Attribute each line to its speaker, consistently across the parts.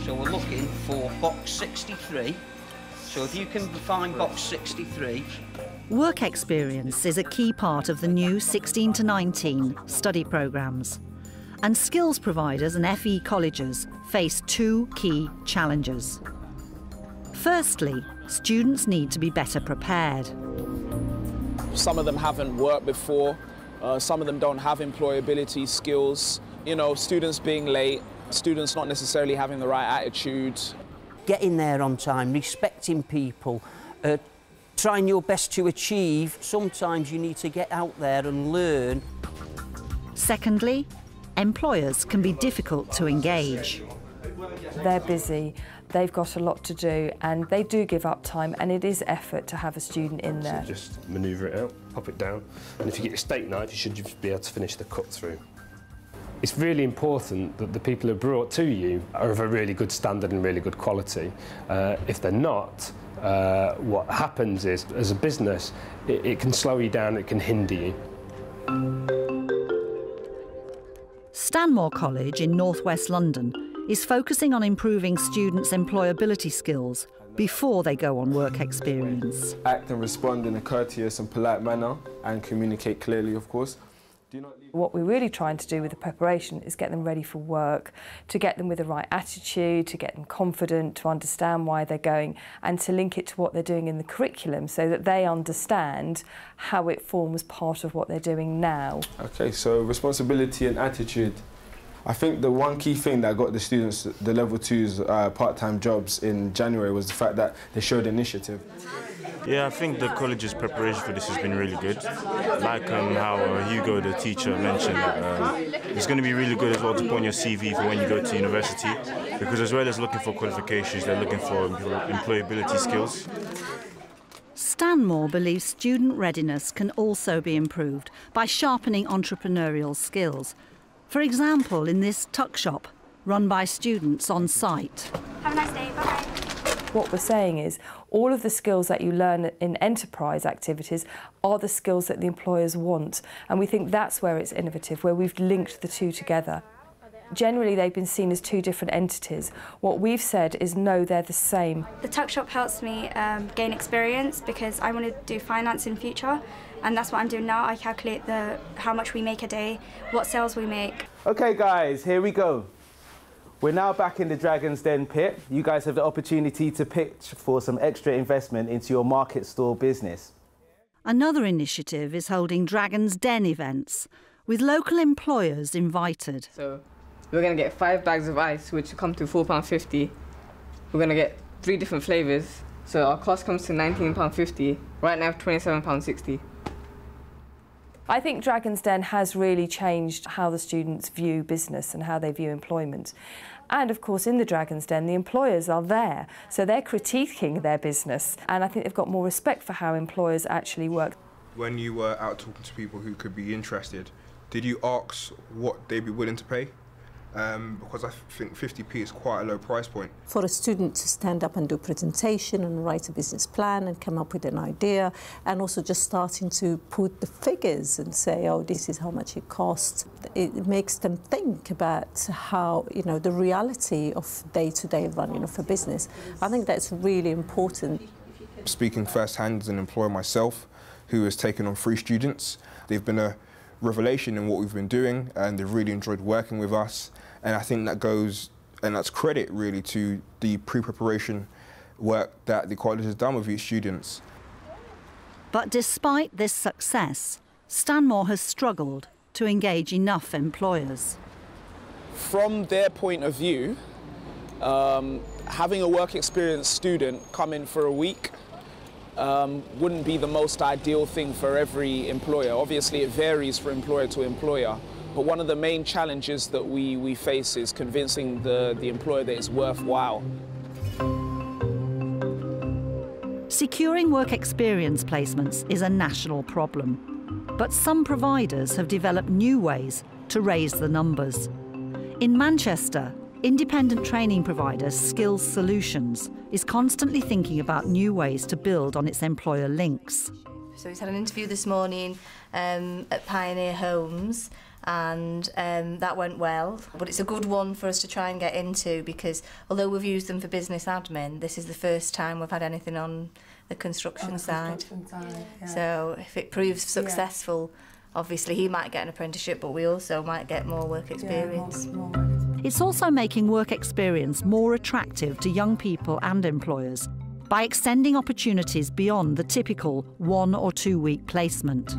Speaker 1: So we're looking for box 63. So if you can find box 63.
Speaker 2: Work experience is a key part of the new 16 to 19 study programmes. And skills providers and FE colleges face two key challenges. Firstly, students need to be better prepared.
Speaker 3: Some of them haven't worked before, some of them don't have employability skills. You know, students being late, students not necessarily having the right attitude.
Speaker 1: Getting there on time, respecting people, trying your best to achieve. Sometimes you need to get out there and learn.
Speaker 2: Secondly, employers can be difficult to engage.
Speaker 4: They're busy, they've got a lot to do, and they do give up time, and it is effort to have a student in there.
Speaker 5: So just manoeuvre it out, pop it down, and if you get your steak knife, you should just be able to finish the cut through. It's really important that the people who are brought to you are of a really good standard and really good quality. If they're not, what happens is, as a business, it can slow you down, it can hinder you.
Speaker 2: Stanmore College in North West London is focusing on improving students' employability skills before they go on work experience.
Speaker 6: Act and respond in a courteous and polite manner and communicate clearly, of course.
Speaker 4: What we're really trying to do with the preparation is get them ready for work, to get them with the right attitude, to get them confident, to understand why they're going, and to link it to what they're doing in the curriculum so that they understand how it forms part of what they're doing now.
Speaker 6: Okay, so responsibility and attitude. I think the one key thing that got the students the level 2s part-time jobs in January was the fact that they showed initiative.
Speaker 7: Yeah, I think the college's preparation for this has been really good. Like how Hugo, the teacher, mentioned, it's going to be really good as well to put on your CV for when you go to university, because as well as looking for qualifications, they're looking for employability skills.
Speaker 2: Stanmore believes student readiness can also be improved by sharpening entrepreneurial skills. For example, in this tuck shop, run by students on site.
Speaker 8: Have a nice day, bye-bye.
Speaker 4: What we're saying is all of the skills that you learn in enterprise activities are the skills that the employers want, and we think that's where it's innovative, where we've linked the two together. Generally, they've been seen as two different entities. What we've said is no, they're the same.
Speaker 8: The tuck shop helps me gain experience because I want to do finance in future, and that's what I'm doing now. I calculate how much we make a day, what sales we make.
Speaker 9: Okay guys, here we go. We're now back in the Dragon's Den pit. You guys have the opportunity to pitch for some extra investment into your market store business.
Speaker 2: Another initiative is holding Dragon's Den events, with local employers invited.
Speaker 10: So we're going to get 5 bags of ice, which will come to £4.50. We're going to get 3 different flavours, so our cost comes to £19.50. Right now, £27.60.
Speaker 4: I think Dragon's Den has really changed how the students view business and how they view employment. And of course, in the Dragon's Den, the employers are there, so they're critiquing their business. And I think they've got more respect for how employers actually work.
Speaker 11: When you were out talking to people who could be interested, did you ask what they'd be willing to pay? Because I think 50p is quite a low price point.
Speaker 12: For a student to stand up and do a presentation and write a business plan and come up with an idea, and also just starting to put the figures and say, oh, this is how much it costs, it makes them think about how, you know, the reality of day-to-day running of a business. I think that's really important.
Speaker 11: Speaking firsthand as an employer myself, who has taken on 3 students, they've been a revelation in what we've been doing, and they've really enjoyed working with us. And I think that goes, and that's credit really to the pre-preparation work that the college has done with each students.
Speaker 2: But despite this success, Stanmore has struggled to engage enough employers.
Speaker 3: From their point of view, having a work experience student come in for a week wouldn't be the most ideal thing for every employer. Obviously, it varies from employer to employer. But one of the main challenges that we face is convincing the employer that it's worthwhile.
Speaker 2: Securing work experience placements is a national problem. But some providers have developed new ways to raise the numbers. In Manchester, Independent training provider Skills Solutions is constantly thinking about new ways to build on its employer links.
Speaker 13: So he's had an interview this morning at Pioneer Homes, and that went well. But it's a good one for us to try and get into, because although we've used them for business admin, this is the first time we've had anything on the construction side.
Speaker 4: Yeah.
Speaker 13: So if it proves successful, obviously he might get an apprenticeship, but we also might get more work experience.
Speaker 2: It's also making work experience more attractive to young people and employers by extending opportunities beyond the typical 1 or 2 week placement.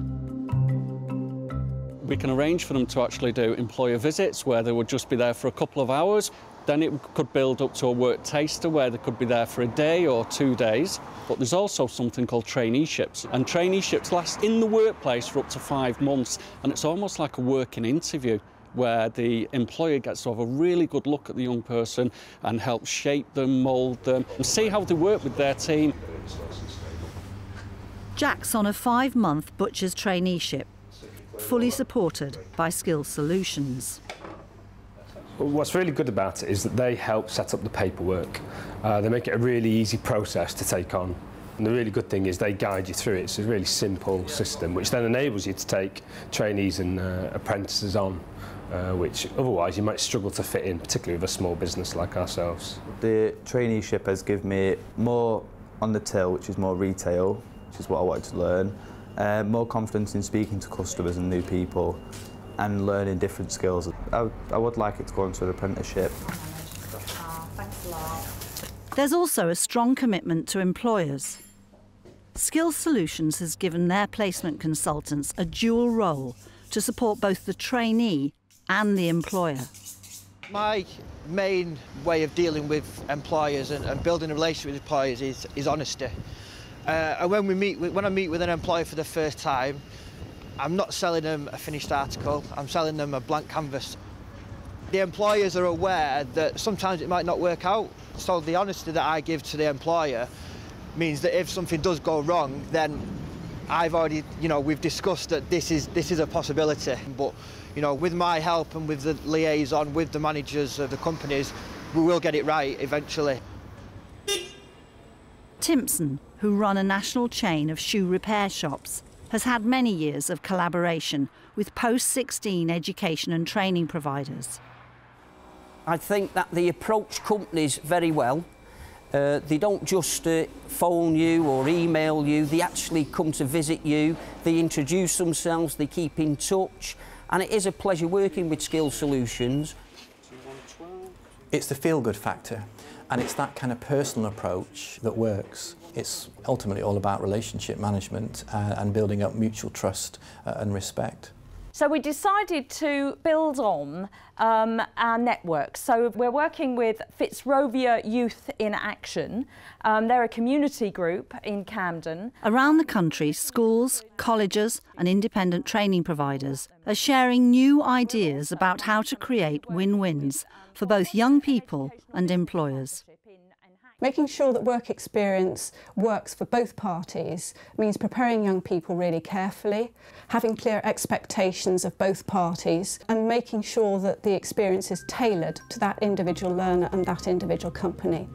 Speaker 14: We can arrange for them to actually do employer visits where they would just be there for a couple of hours. Then it could build up to a work taster where they could be there for a day or 2 days. But there's also something called traineeships. And traineeships last in the workplace for up to 5 months. And it's almost like a working interview where the employer gets to have a really good look at the young person and help shape them, mould them, and see how they work with their team.
Speaker 2: Jack's on a 5-month butcher's traineeship, fully supported by Skills Solutions.
Speaker 5: What's really good about it is that they help set up the paperwork. They make it a really easy process to take on. And the really good thing is they guide you through it. It's a really simple system, which then enables you to take trainees and apprentices on, which otherwise you might struggle to fit in, particularly with a small business like ourselves.
Speaker 15: The traineeship has given me more on the till, which is more retail, which is what I wanted to learn, more confidence in speaking to customers and new people, and learning different skills. I would like it to go into an apprenticeship.
Speaker 13: Thanks a lot.
Speaker 2: There's also a strong commitment to employers. Skills Solutions has given their placement consultants a dual role to support both the trainee and the employer.
Speaker 16: My main way of dealing with employers and building a relationship with employers is honesty. And when I meet with an employer for the first time, I'm not selling them a finished article, I'm selling them a blank canvas. The employers are aware that sometimes it might not work out, so the honesty that I give to the employer means that if something does go wrong, then I've already, we've discussed that this is a possibility. But, with my help and with the liaison with the managers of the companies, we will get it right eventually.
Speaker 2: Timpson, who run a national chain of shoe repair shops, has had many years of collaboration with post-16 education and training providers.
Speaker 1: I think that they approach companies very well. They don't just phone you or email you, they actually come to visit you, they introduce themselves, they keep in touch, and it is a pleasure working with Skills Solutions.
Speaker 17: It's the feel-good factor, and it's that kind of personal approach that works. It's ultimately all about relationship management and building up mutual trust and respect.
Speaker 18: So we decided to build on our network. So we're working with Fitzrovia Youth in Action. They're a community group in Camden.
Speaker 2: Around the country, schools, colleges and independent training providers are sharing new ideas about how to create win-wins for both young people and employers.
Speaker 19: Making sure that work experience works for both parties means preparing young people really carefully, having clear expectations of both parties, and making sure that the experience is tailored to that individual learner and that individual company.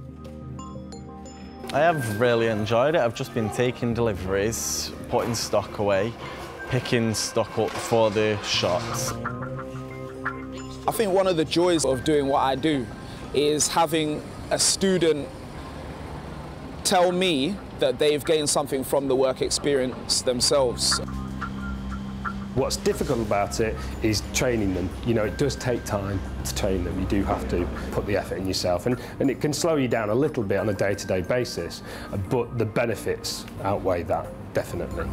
Speaker 20: I have really enjoyed it. I've just been taking deliveries, putting stock away, picking stock up for the shops.
Speaker 3: I think one of the joys of doing what I do is having a student tell me that they've gained something from the work experience themselves.
Speaker 5: What's difficult about it is training them. It does take time to train them. You do have to put the effort in yourself, and it can slow you down a little bit on a day-to-day basis, but the benefits outweigh that, definitely.